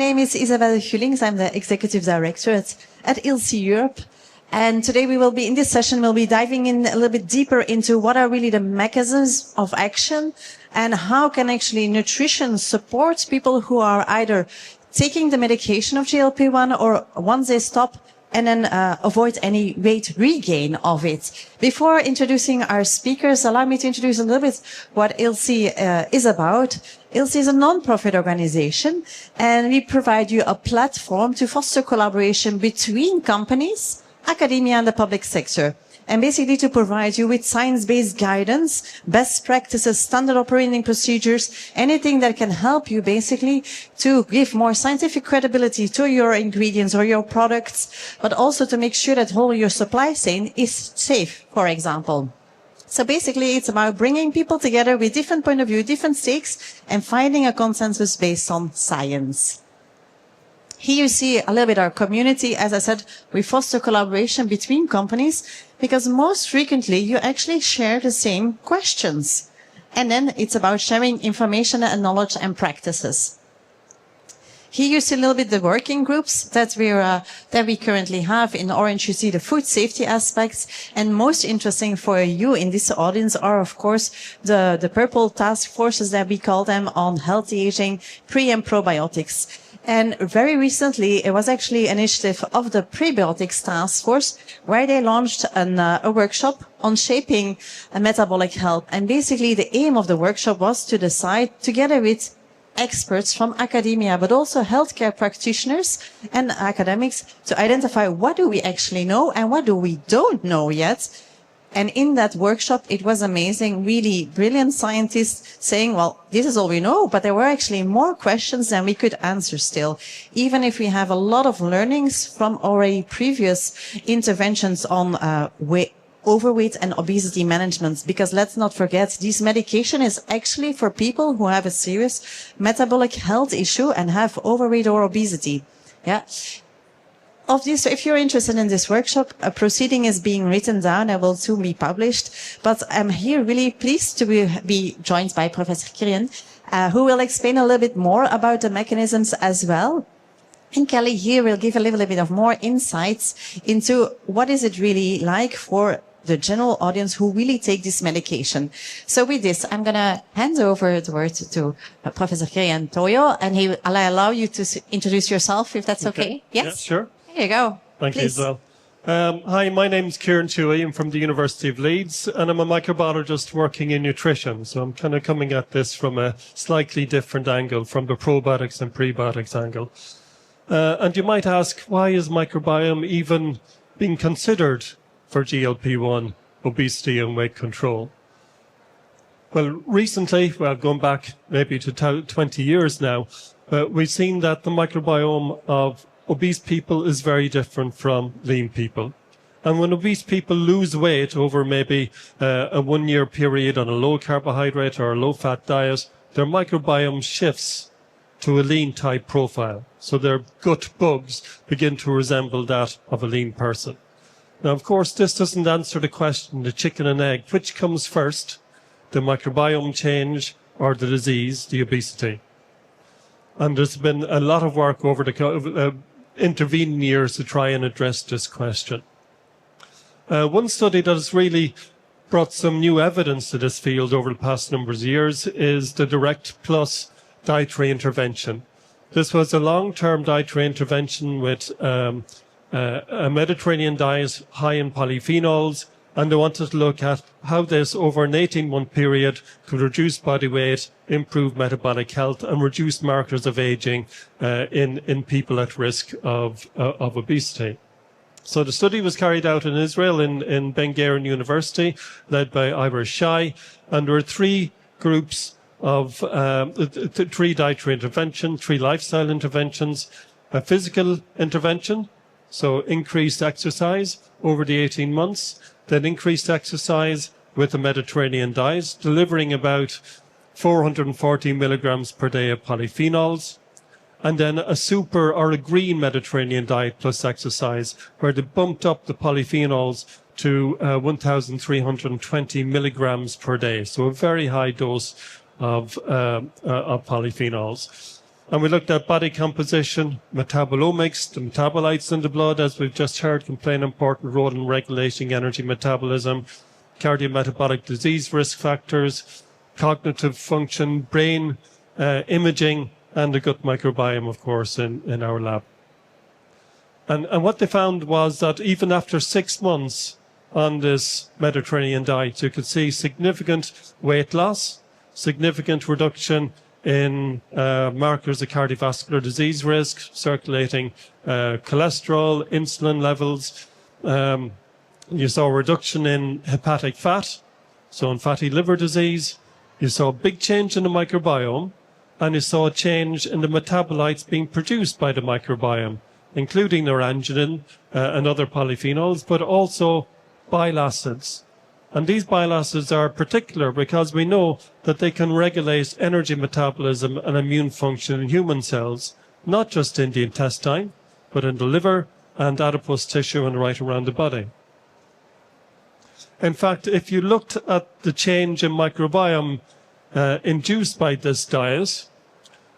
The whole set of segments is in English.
My name is Isabel Gullings. I'm the Executive Director at ILSI Europe. And today we will be, in this session, we'll be diving in a little bit deeper into what are really the mechanisms of action and how can actually nutrition support people who are either taking the medication of GLP-1 or once they stop and then avoid any weight regain of it. Before introducing our speakers, allow me to introduce a little bit what ILSI is about. ILSI is a non-profit organization, and we provide you a platform to foster collaboration between companies, academia, and the public sector. And basically to provide you with science-based guidance, best practices, standard operating procedures, anything that can help you basically to give more scientific credibility to your ingredients or your products, but also to make sure that whole your supply chain is safe, for example. So basically it's about bringing people together with different point of view, different stakes, and finding a consensus based on science. Here you see a little bit our community. As I said, we foster collaboration between companies because most frequently you actually share the same questions. And then it's about sharing information and knowledge and practices. Here you see a little bit the working groups that we currently have. In orange you see the food safety aspects. And most interesting for you in this audience are, of course, the purple task forces that we call them on healthy aging, pre and probiotics. And very recently, it was actually an initiative of the Prebiotics Task Force, where they launched a workshop on shaping metabolic health. And basically, the aim of the workshop was to decide, together with experts from academia, but also healthcare practitioners and academics, to identify what do we actually know and what do we don't know yet. And in that workshop, it was amazing, really brilliant scientists saying, well, this is all we know, but there were actually more questions than we could answer still, even if we have a lot of learnings from already previous interventions on overweight and obesity management. Because let's not forget, this medication is actually for people who have a serious metabolic health issue and have overweight or obesity. Yeah. Of this, if you're interested in this workshop, a proceeding is being written down and will soon be published. But I'm here really pleased to be joined by Professor Kirian, who will explain a little bit more about the mechanisms as well. And Kelly here will give a little bit of more insights into what is it really like for the general audience who really take this medication. So with this, I'm going to hand over the word to Professor Kirian Toyo, and he will allow you to introduce yourself, if that's okay. Yes? Yeah, sure. There you go. Thank Please. you as well. Hi, my name's Kieran Toohey. I'm from the University of Leeds, and I'm a microbiologist working in nutrition. So I'm kind of coming at this from a slightly different angle, from the probiotics and prebiotics angle. And you might ask, why is microbiome even being considered for GLP-1, obesity and weight control? Well, recently, going back maybe to 20 years now, we've seen that the microbiome of obese people is very different from lean people. And when obese people lose weight over maybe a 1 year period on a low carbohydrate or a low fat diet, their microbiome shifts to a lean type profile. So their gut bugs begin to resemble that of a lean person. Now, of course, this doesn't answer the question, the chicken and egg, which comes first, the microbiome change or the disease, the obesity? And there's been a lot of work over the intervening years to try and address this question. One study that has really brought some new evidence to this field over the past number of years is the Direct Plus dietary intervention. This was a long-term dietary intervention with a Mediterranean diet high in polyphenols, and they wanted to look at how this, over an 18-month period, could reduce body weight, improve metabolic health, and reduce markers of aging in people at risk of obesity. So the study was carried out in Israel in Ben Gurion University, led by Ira Shai, and there were three groups of three dietary interventions, three lifestyle interventions, a physical intervention, so increased exercise over the 18 months, then increased exercise with a Mediterranean diet, delivering about 440 milligrams per day of polyphenols, and then a super or a green Mediterranean diet plus exercise, where they bumped up the polyphenols to 1,320 milligrams per day. So a very high dose of polyphenols. And we looked at body composition, metabolomics, the metabolites in the blood, as we've just heard, can play an important role in regulating energy metabolism, cardiometabolic disease risk factors, cognitive function, brain imaging, and the gut microbiome, of course, in our lab. And what they found was that even after 6 months on this Mediterranean diet, you could see significant weight loss, significant reduction in markers of cardiovascular disease risk, circulating cholesterol, insulin levels. You saw a reduction in hepatic fat, so in fatty liver disease. You saw a big change in the microbiome, and you saw a change in the metabolites being produced by the microbiome, including neuroanginin and other polyphenols, but also bile acids. And these bile acids are particular because we know that they can regulate energy metabolism and immune function in human cells, not just in the intestine, but in the liver and adipose tissue and right around the body. In fact, if you looked at the change in microbiome induced by this diet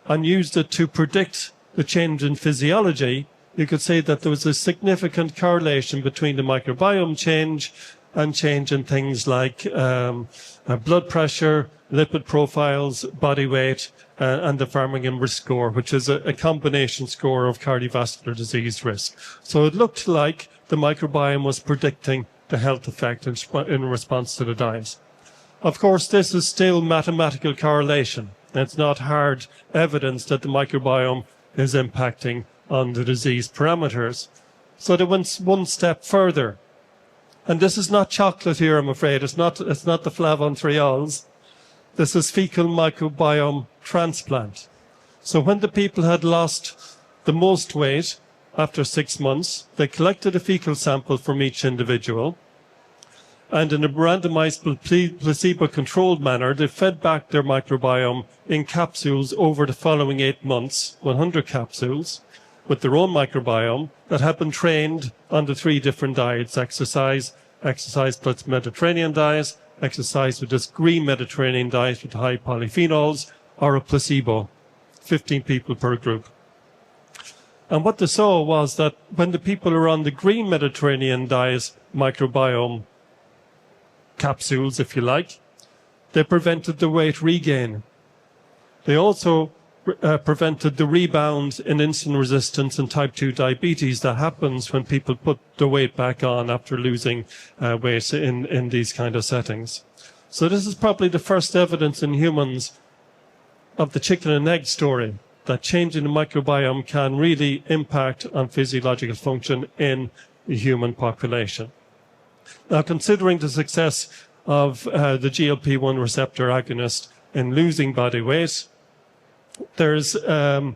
and used it to predict the change in physiology, you could say that there was a significant correlation between the microbiome change and change in things like blood pressure, lipid profiles, body weight, and the Framingham risk score, which is a combination score of cardiovascular disease risk. So it looked like the microbiome was predicting the health effect in response to the diet. Of course, this is still mathematical correlation. It's not hard evidence that the microbiome is impacting on the disease parameters. So they went one step further. And this is not chocolate here, I'm afraid. It's not the flavontriols. This is fecal microbiome transplant. So when the people had lost the most weight after 6 months, they collected a fecal sample from each individual. And in a randomized placebo-controlled manner, they fed back their microbiome in capsules over the following 8 months, 100 capsules, with their own microbiome that had been trained on the 3 different diets: exercise plus Mediterranean diet, exercise with this green Mediterranean diet with high polyphenols, or a placebo, 15 people per group. And what they saw was that when the people were on the green Mediterranean diet microbiome capsules, if you like, they prevented the weight regain. They also prevented the rebound in insulin resistance and type 2 diabetes that happens when people put the weight back on after losing weight in these kind of settings. So this is probably the first evidence in humans of the chicken and egg story, that changing the microbiome can really impact on physiological function in the human population. Now, considering the success of the GLP-1 receptor agonist in losing body weight, there's a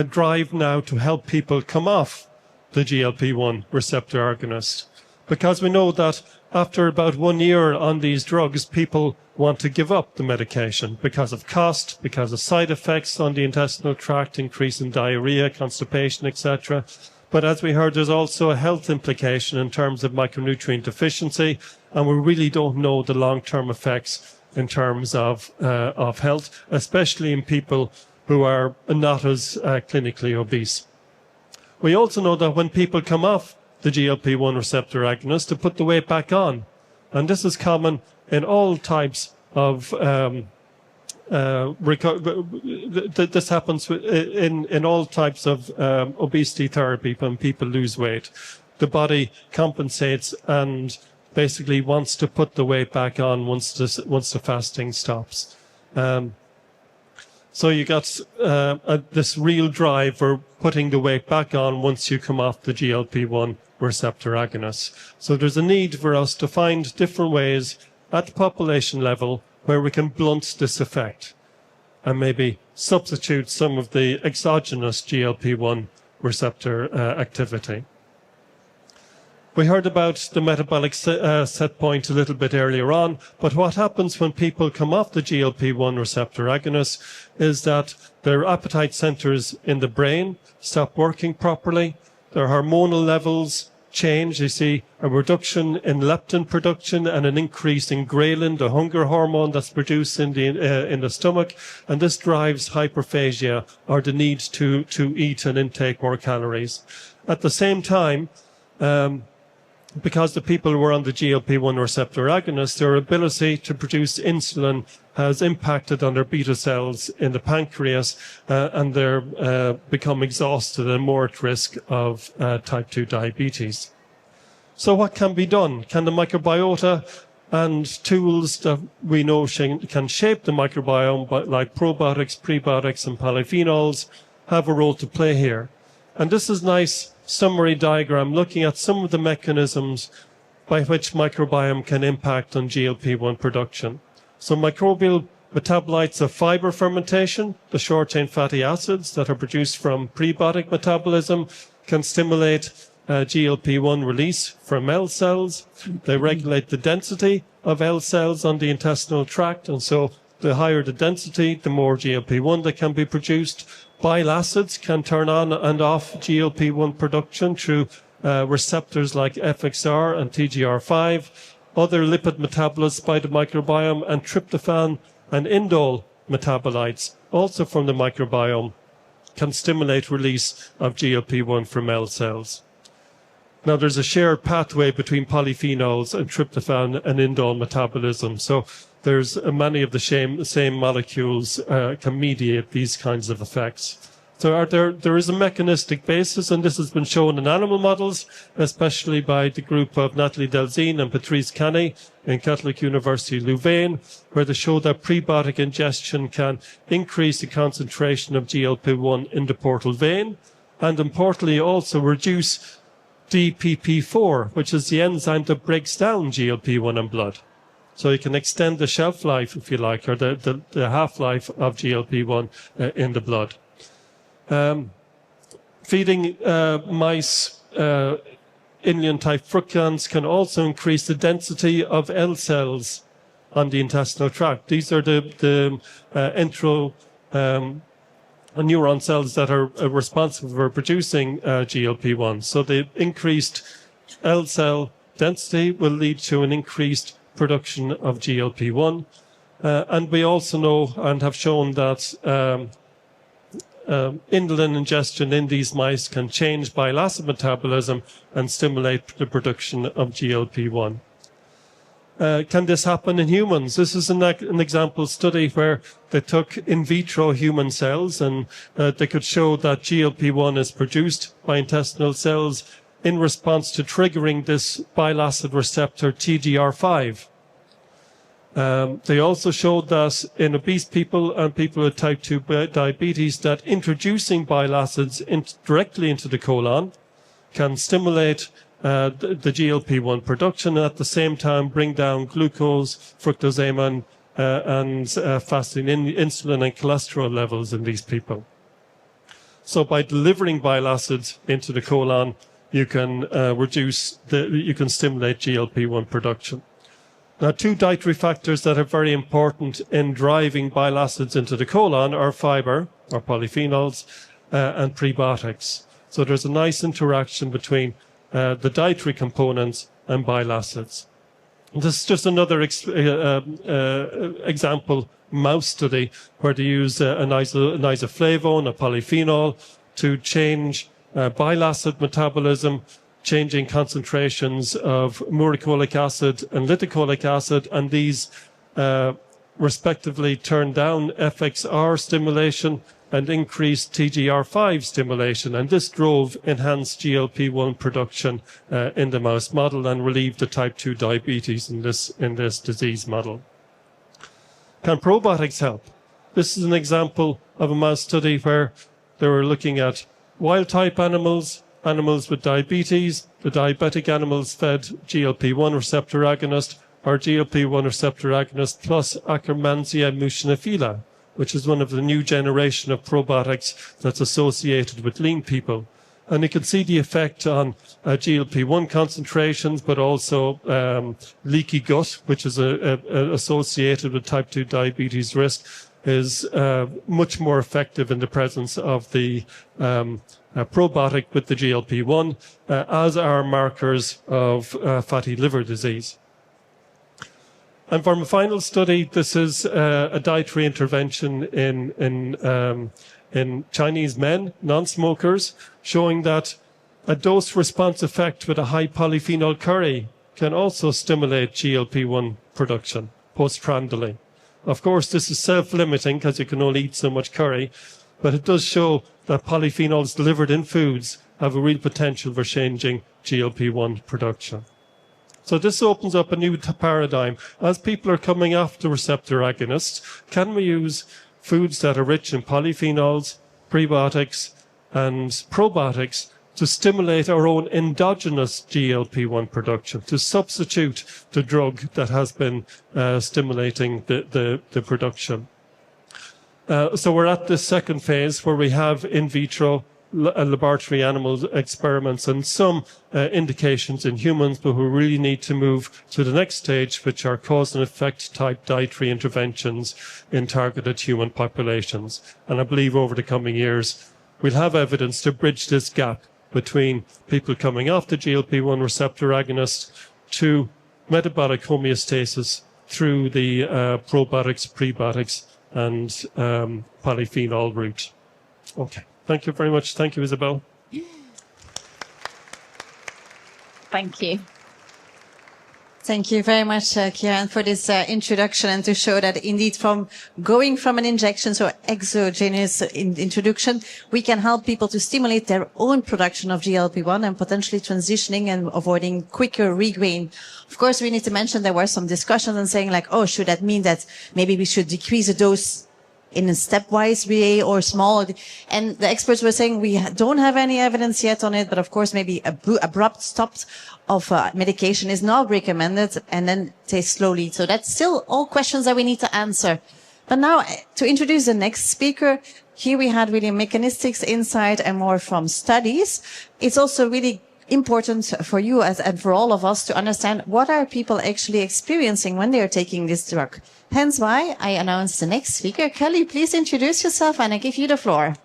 drive now to help people come off the GLP-1 receptor agonist, because we know that after about 1 year on these drugs, people want to give up the medication because of cost, because of side effects on the intestinal tract, increase in diarrhea, constipation, etc. But as we heard, there's also a health implication in terms of micronutrient deficiency, and we really don't know the long-term effects in terms of health, especially in people who are not as clinically obese. We also know that when people come off the GLP-1 receptor agonist, to put the weight back on. And this is common in all types of this happens in all types of obesity therapy when people lose weight. The body compensates and basically wants to put the weight back on once the fasting stops. So you got this real drive for putting the weight back on once you come off the GLP-1 receptor agonist. So there's a need for us to find different ways at the population level where we can blunt this effect and maybe substitute some of the exogenous GLP-1 receptor activity. We heard about the metabolic set point a little bit earlier on, but what happens when people come off the GLP-1 receptor agonist is that their appetite centers in the brain stop working properly, their hormonal levels change. You see a reduction in leptin production and an increase in ghrelin, the hunger hormone that's produced in the stomach, and this drives hyperphagia, or the need to eat and intake more calories. At the same time, because the people who were on the GLP-1 receptor agonist, their ability to produce insulin has impacted on their beta cells in the pancreas, and they're become exhausted and more at risk of type 2 diabetes. So what can be done? Can the microbiota and tools that we know can shape the microbiome, like probiotics, prebiotics, and polyphenols, have a role to play here? And this is a nice summary diagram looking at some of the mechanisms by which microbiome can impact on GLP-1 production. So microbial metabolites of fiber fermentation, the short-chain fatty acids that are produced from prebiotic metabolism, can stimulate GLP-1 release from L cells. They regulate the density of L cells on the intestinal tract, and so the higher the density, the more GLP-1 that can be produced. Bile acids can turn on and off GLP-1 production through receptors like FXR and TGR5. Other lipid metabolites by the microbiome, and tryptophan and indole metabolites, also from the microbiome, can stimulate release of GLP-1 from L cells. Now, there's a shared pathway between polyphenols and tryptophan and indole metabolism. So there's many of the same molecules can mediate these kinds of effects. So there is a mechanistic basis, and this has been shown in animal models, especially by the group of Nathalie Delzine and Patrice Canet in Catholic University Louvain, where they show that prebiotic ingestion can increase the concentration of GLP-1 in the portal vein, and importantly also reduce DPP4, which is the enzyme that breaks down GLP-1 in blood. So you can extend the shelf life, if you like, or the half-life of GLP-1 in the blood. Feeding mice inulin-type fructans can also increase the density of L cells on the intestinal tract. These are the neuron cells that are responsible for producing GLP-1. So the increased L cell density will lead to an increased production of GLP-1. And we also know and have shown that inulin ingestion in these mice can change bile acid metabolism and stimulate the production of GLP-1. Can this happen in humans? This is an example study where they took in vitro human cells, and they could show that GLP-1 is produced by intestinal cells in response to triggering this bile acid receptor TGR5. They also showed that in obese people and people with type 2 diabetes, that introducing bile acids directly into the colon can stimulate the GLP-1 production, and at the same time bring down glucose, fructosamine, and fasting insulin and cholesterol levels in these people. So by delivering bile acids into the colon, you can you can stimulate GLP-1 production. Now, two dietary factors that are very important in driving bile acids into the colon are fiber, or polyphenols, and prebiotics. So there's a nice interaction between the dietary components and bile acids. This is just another example mouse study where they use an isoflavone, a polyphenol, to change bile acid metabolism, changing concentrations of uricolic acid and lithocholic acid, and these respectively turn down FXR stimulation and increased TGR5 stimulation, and this drove enhanced GLP-1 production in the mouse model and relieved the type 2 diabetes in this disease model. Can probiotics help? This is an example of a mouse study where they were looking at wild-type animals, animals with diabetes. The diabetic animals fed GLP-1 receptor agonist, or GLP-1 receptor agonist plus Akkermansia muciniphila, which is one of the new generation of probiotics that's associated with lean people. And you can see the effect on GLP-1 concentrations, but also leaky gut, which is associated with type 2 diabetes risk, is much more effective in the presence of the probiotic with the GLP-1, as are markers of fatty liver disease. And for my final study, this is a dietary intervention in Chinese men, non-smokers, showing that a dose-response effect with a high polyphenol curry can also stimulate GLP-1 production postprandially. Of course, this is self-limiting because you can only eat so much curry, but it does show that polyphenols delivered in foods have a real potential for changing GLP-1 production. So this opens up a new paradigm. As people are coming off the receptor agonists, can we use foods that are rich in polyphenols, prebiotics, and probiotics to stimulate our own endogenous GLP-1 production, to substitute the drug that has been stimulating the production. So we're at this second phase where we have in vitro laboratory animal experiments and some indications in humans, but we really need to move to the next stage, which are cause and effect type dietary interventions in targeted human populations. And I believe over the coming years, we'll have evidence to bridge this gap between people coming off the GLP-1 receptor agonist to metabolic homeostasis through the probiotics, prebiotics, and polyphenol route. Okay. Thank you very much. Thank you, Isabel. Thank you. Thank you very much, Kieran, for this introduction and to show that indeed from going from an injection, so exogenous introduction, we can help people to stimulate their own production of GLP-1 and potentially transitioning and avoiding quicker regain. Of course, we need to mention there were some discussions and saying like, oh, should that mean that maybe we should decrease the dose in a stepwise way or small? And the experts were saying we don't have any evidence yet on it, but of course maybe abrupt stop of medication is not recommended and then take slowly. So that's still all questions that we need to answer. But now to introduce the next speaker, here we had really mechanistics insight and more from studies. It's also really important for you and for all of us to understand what are people actually experiencing when they are taking this drug. Hence why I announce the next speaker. Kelly, please introduce yourself and I give you the floor.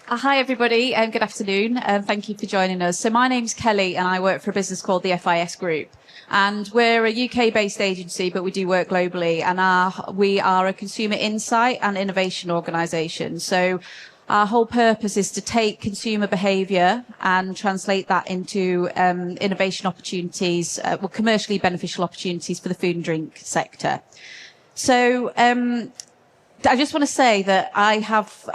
Hi, everybody, and good afternoon. Thank you for joining us. So my name's Kelly, and I work for a business called the FIS Group. And we're a UK-based agency, but we do work globally. And we are a consumer insight and innovation organisation. So our whole purpose is to take consumer behaviour and translate that into innovation opportunities, commercially beneficial opportunities for the food and drink sector. So I just want to say that I have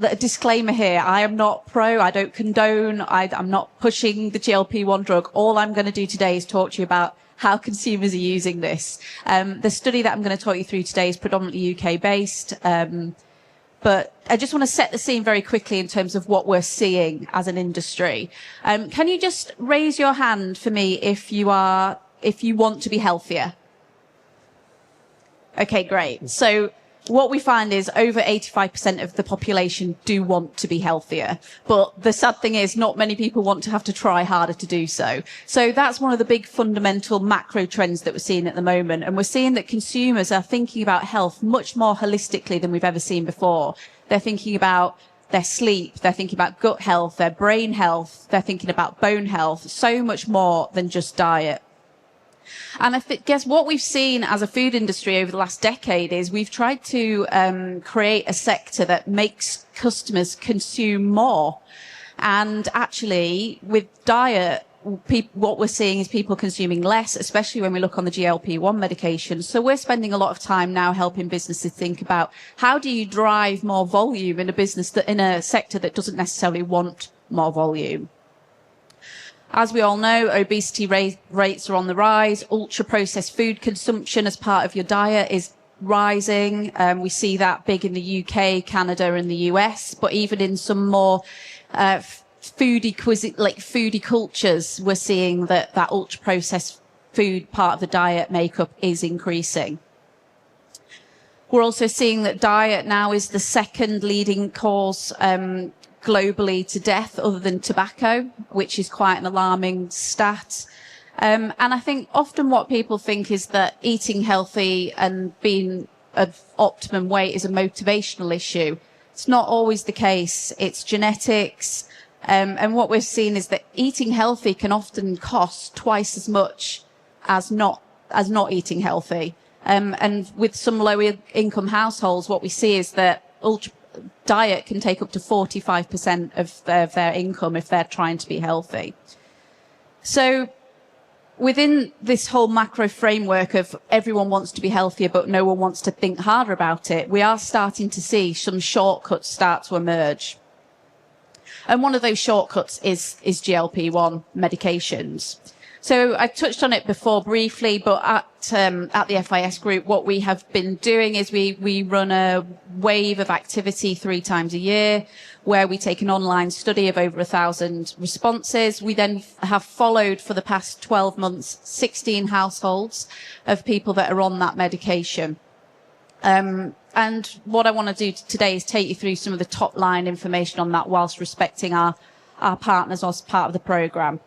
a disclaimer here. I am not pro. I don't condone. I'm not pushing the GLP-1 drug. All I'm going to do today is talk to you about how consumers are using this. The study that I'm going to talk you through today is predominantly UK-based. But I just want to set the scene very quickly in terms of what we're seeing as an industry. Can you just raise your hand for me if you want to be healthier? Okay, great. So what we find is over 85% of the population do want to be healthier. But the sad thing is not many people want to have to try harder to do so. So that's one of the big fundamental macro trends that we're seeing at the moment. And we're seeing that consumers are thinking about health much more holistically than we've ever seen before. They're thinking about their sleep, they're thinking about gut health, their brain health, they're thinking about bone health, so much more than just diet. And I guess what we've seen as a food industry over the last decade is we've tried to create a sector that makes customers consume more. And actually, with diet, what we're seeing is people consuming less, especially when we look on the GLP-1 medication. So we're spending a lot of time now helping businesses think about how do you drive more volume in a business in a sector that doesn't necessarily want more volume. As we all know, obesity rates are on the rise. Ultra-processed food consumption as part of your diet is rising. We see that big in the UK, Canada, and the US. But even in some more foodie cultures, we're seeing that ultra-processed food part of the diet makeup is increasing. We're also seeing that diet now is the second leading cause globally to death other than tobacco, which is quite an alarming stat. And I think often what people think is that eating healthy and being of optimum weight is a motivational issue. It's not always the case. It's genetics. And what we're seeing is that eating healthy can often cost twice as much as not eating healthy. And with some low income households, what we see is that diet can take up to 45% of their income if they're trying to be healthy. So within this whole macro framework of everyone wants to be healthier, but no one wants to think harder about it, we are starting to see some shortcuts start to emerge. And one of those shortcuts is GLP-1 medications. So I touched on it before briefly, but at the FIS group, what we have been doing is we run a wave of activity 3 times a year where we take an online study of over 1,000 responses. We then have followed for the past 12 months, 16 households of people that are on that medication. And what I want to do today is take you through some of the top line information on that whilst respecting our partners as part of the programme.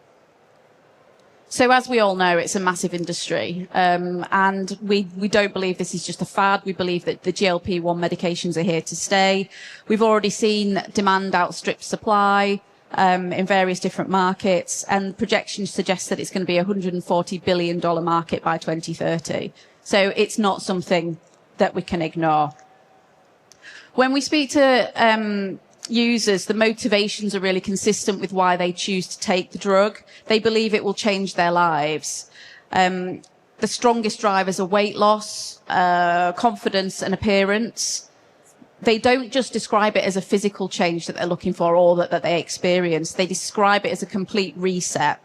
So as we all know, it's a massive industry, and we don't believe this is just a fad. We believe that the GLP-1 medications are here to stay. We've already seen demand outstrip supply in various different markets, and projections suggest that it's going to be a $140 billion market by 2030. So it's not something that we can ignore. When we speak to users, the motivations are really consistent with why they choose to take the drug. They believe it will change their lives. The strongest drivers are weight loss, confidence and appearance. They don't just describe it as a physical change that they're looking for or that they experience. They describe it as a complete reset.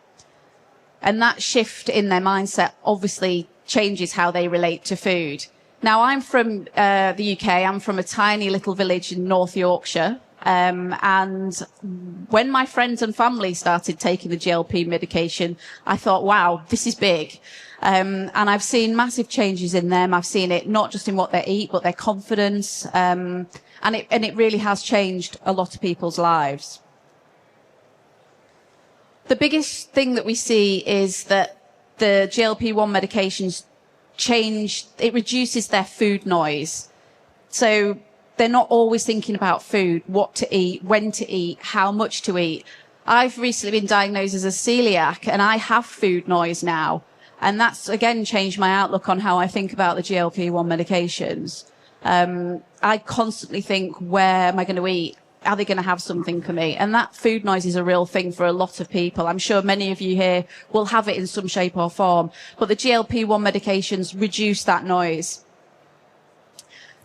And that shift in their mindset obviously changes how they relate to food. Now, I'm from the UK. I'm from a tiny little village in North Yorkshire. And when my friends and family started taking the GLP medication, I thought, wow, this is big. And I've seen massive changes in them. I've seen it not just in what they eat, but their confidence. And it really has changed a lot of people's lives. The biggest thing that we see is that the GLP-1 medications it reduces their food noise. So they're not always thinking about food, what to eat, when to eat, how much to eat. I've recently been diagnosed as a celiac and I have food noise now. And that's, again, changed my outlook on how I think about the GLP-1 medications. I constantly think, where am I going to eat? Are they going to have something for me? And that food noise is a real thing for a lot of people. I'm sure many of you here will have it in some shape or form. But the GLP-1 medications reduce that noise.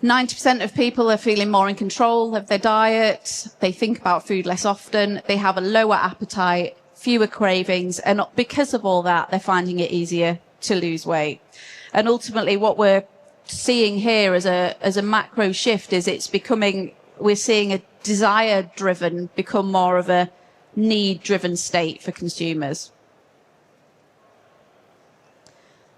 90% of people are feeling more in control of their diet. They think about food less often. They have a lower appetite, fewer cravings. And because of all that, they're finding it easier to lose weight. And ultimately, what we're seeing here as a macro shift is we're seeing a desire-driven become more of a need-driven state for consumers.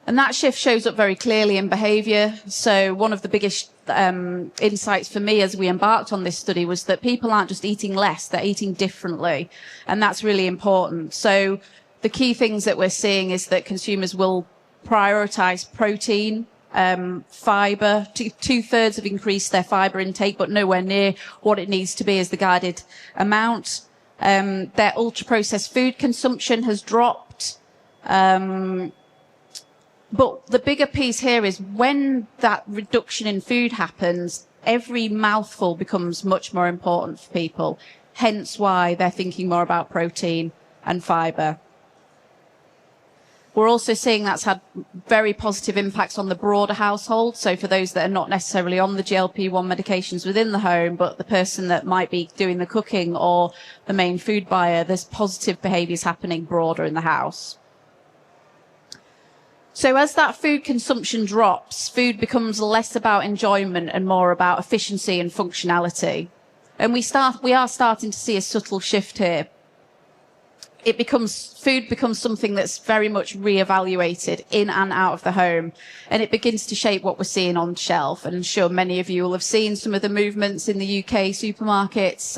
And that shift shows up very clearly in behaviour. So one of the biggest insights for me as we embarked on this study was that people aren't just eating less, they're eating differently. And that's really important. So the key things that we're seeing is that consumers will prioritise protein, fibre. 2/3 have increased their fibre intake, but nowhere near what it needs to be as the guided amount. Their ultra-processed food consumption has dropped. But the bigger piece here is when that reduction in food happens, every mouthful becomes much more important for people. Hence why they're thinking more about protein and fibre. We're also seeing that's had very positive impacts on the broader household. So for those that are not necessarily on the GLP-1 medications within the home, but the person that might be doing the cooking or the main food buyer, there's positive behaviours happening broader in the house. So as that food consumption drops, food becomes less about enjoyment and more about efficiency and functionality. And we are starting to see a subtle shift here. Food becomes something that's very much reevaluated in and out of the home, and it begins to shape what we're seeing on shelf. And I'm sure many of you will have seen some of the movements in the UK supermarkets.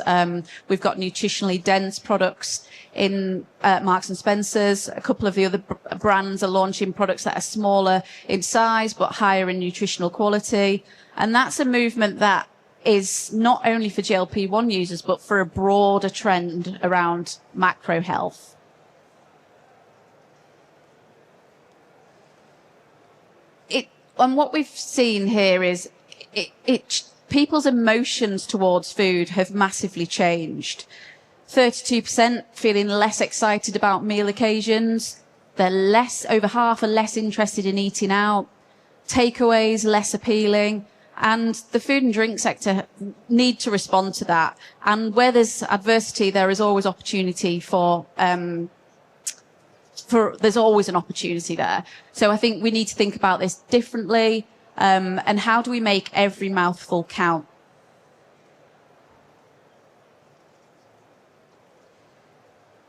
We've got nutritionally dense products in Marks and Spencer's. A couple of the other brands are launching products that are smaller in size but higher in nutritional quality. And that's a movement that is not only for GLP-1 users, but for a broader trend around macro health. And what we've seen here is people's emotions towards food have massively changed. 32% feeling less excited about meal occasions. Over half are less interested in eating out. Takeaways less appealing. And the food and drink sector need to respond to that. And where there's adversity, there is always opportunity there's always an opportunity there. So I think we need to think about this differently. And how do we make every mouthful count?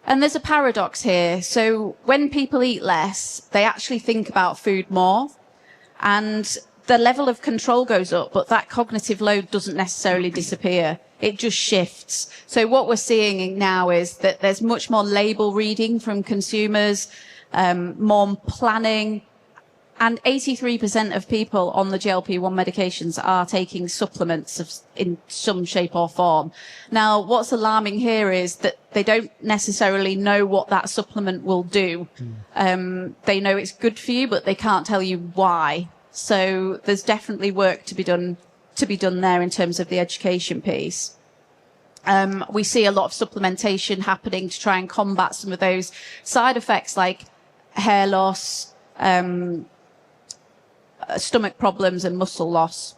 And there's a paradox here. So when people eat less, they actually think about food more. And the level of control goes up, but that cognitive load doesn't necessarily disappear. It just shifts. So what we're seeing now is that there's much more label reading from consumers, more planning, and 83% of people on the GLP-1 medications are taking supplements in some shape or form. Now, what's alarming here is that they don't necessarily know what that supplement will do. They know it's good for you, but they can't tell you why. So there's definitely work to be done there in terms of the education piece. We see a lot of supplementation happening to try and combat some of those side effects like hair loss, stomach problems and muscle loss.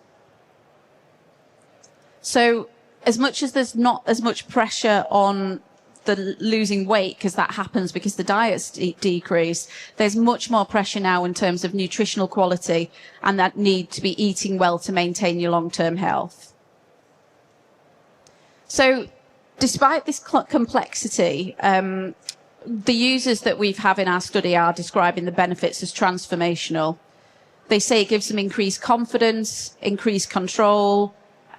So as much as there's not as much pressure on the losing weight, because that happens because the diet's decreased, there's much more pressure now in terms of nutritional quality and that need to be eating well to maintain your long-term health. So despite this complexity, the users that we have in our study are describing the benefits as transformational. They say it gives them increased confidence, increased control,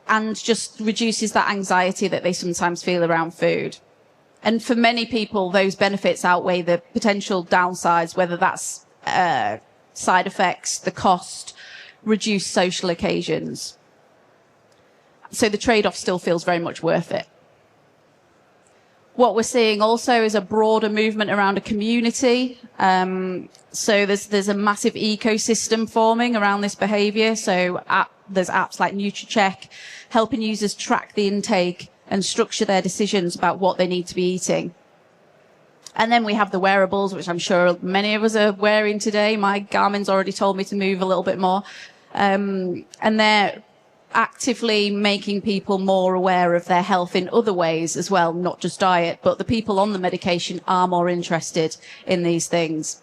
and just reduces that anxiety that they sometimes feel around food. And for many people, those benefits outweigh the potential downsides, whether that's side effects, the cost, reduced social occasions. So the trade-off still feels very much worth it. What we're seeing also is a broader movement around a community. So there's a massive ecosystem forming around this behavior. So there's apps like NutriCheck helping users track the intake and structure their decisions about what they need to be eating. And then we have the wearables, which I'm sure many of us are wearing today. My Garmin's already told me to move a little bit more. And they're actively making people more aware of their health in other ways as well, not just diet, but the people on the medication are more interested in these things.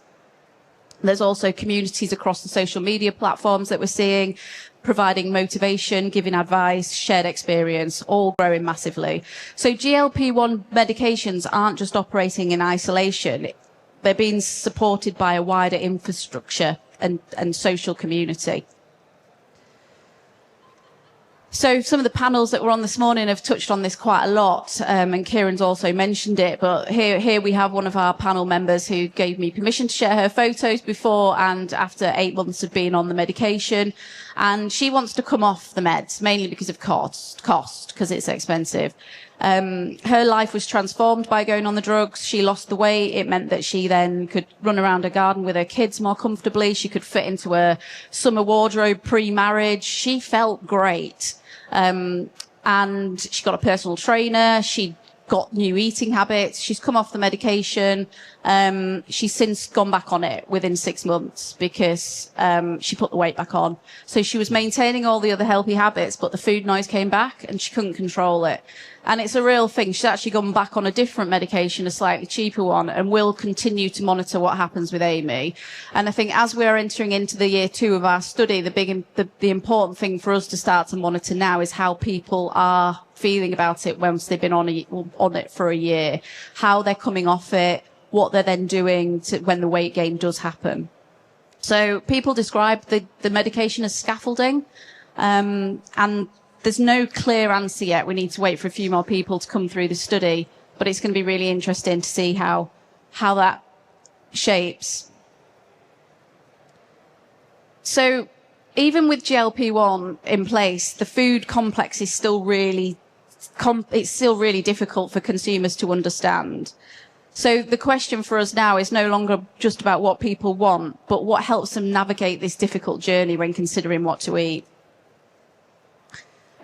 There's also communities across the social media platforms that we're seeing, providing motivation, giving advice, shared experience, all growing massively. So GLP-1 medications aren't just operating in isolation. They're being supported by a wider infrastructure and social community. So some of the panels that were on this morning have touched on this quite a lot, and Kieran's also mentioned it, but here we have one of our panel members who gave me permission to share her photos before and after 8 months of being on the medication, and she wants to come off the meds, mainly because of cost, because it's expensive. Her life was transformed by going on the drugs. She lost the weight. It meant that she then could run around her garden with her kids more comfortably. She could fit into her summer wardrobe pre-marriage. She felt great. And she got a personal trainer. She got new eating habits. She's come off the medication. She's since gone back on it within 6 months because she put the weight back on. So she was maintaining all the other healthy habits, but the food noise came back and she couldn't control it. And it's a real thing. She's actually gone back on a different medication, a slightly cheaper one, and we'll continue to monitor what happens with Amy. And I think as we're entering into the year 2 of our study, the important thing for us to start to monitor now is how people are feeling about it once they've been on it for a year, how they're coming off it, what they're then doing when the weight gain does happen. So people describe the medication as scaffolding, and there's no clear answer yet. We need to wait for a few more people to come through the study, but it's going to be really interesting to see how that shapes. So even with GLP-1 in place, the food complex is still it's still really difficult for consumers to understand. So the question for us now is no longer just about what people want, but what helps them navigate this difficult journey when considering what to eat.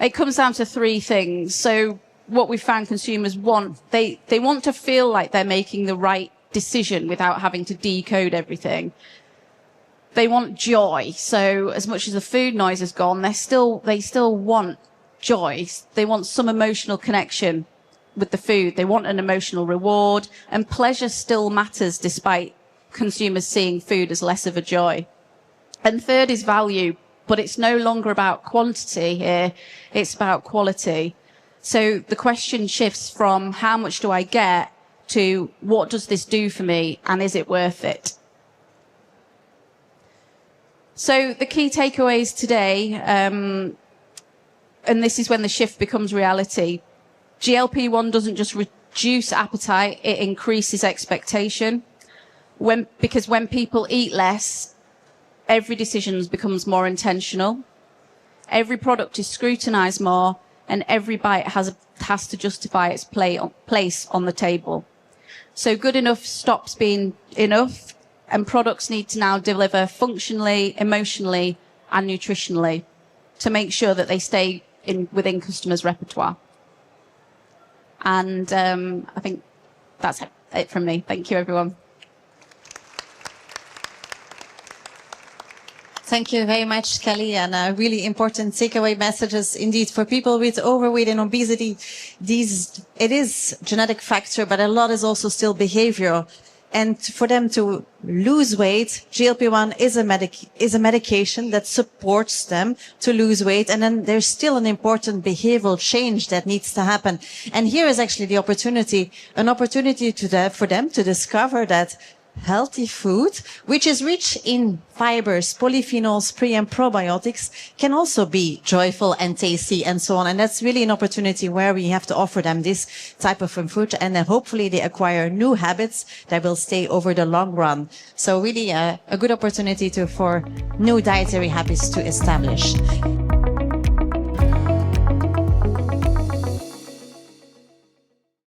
It comes down to three things. So what we found consumers want, they want to feel like they're making the right decision without having to decode everything. They want joy. So as much as the food noise is gone, they still want joy. They want some emotional connection with the food. They want an emotional reward, and pleasure still matters despite consumers seeing food as less of a joy. And third is value, but it's no longer about quantity here. It's about quality. So the question shifts from how much do I get to what does this do for me and is it worth it? So the key takeaways today, and this is when the shift becomes reality. GLP-1 doesn't just reduce appetite, it increases expectation. Because when people eat less, every decision becomes more intentional. Every product is scrutinized more, and every bite has to justify its place on the table. So good enough stops being enough, and products need to now deliver functionally, emotionally, and nutritionally to make sure that they stay within customers' repertoire. And I think that's it from me. Thank you, everyone. Thank you very much, Kelly, and really important takeaway messages indeed for people with overweight and obesity. It is genetic factor, but a lot is also still behavioral. And for them to lose weight, GLP-1 is a medication that supports them to lose weight. And then there's still an important behavioral change that needs to happen. And here is actually the opportunity, for them to discover that healthy food, which is rich in fibers, polyphenols, pre and probiotics, can also be joyful and tasty and so on. And that's really an opportunity where we have to offer them this type of food, and then hopefully they acquire new habits that will stay over the long run. So really a good opportunity for new dietary habits to establish.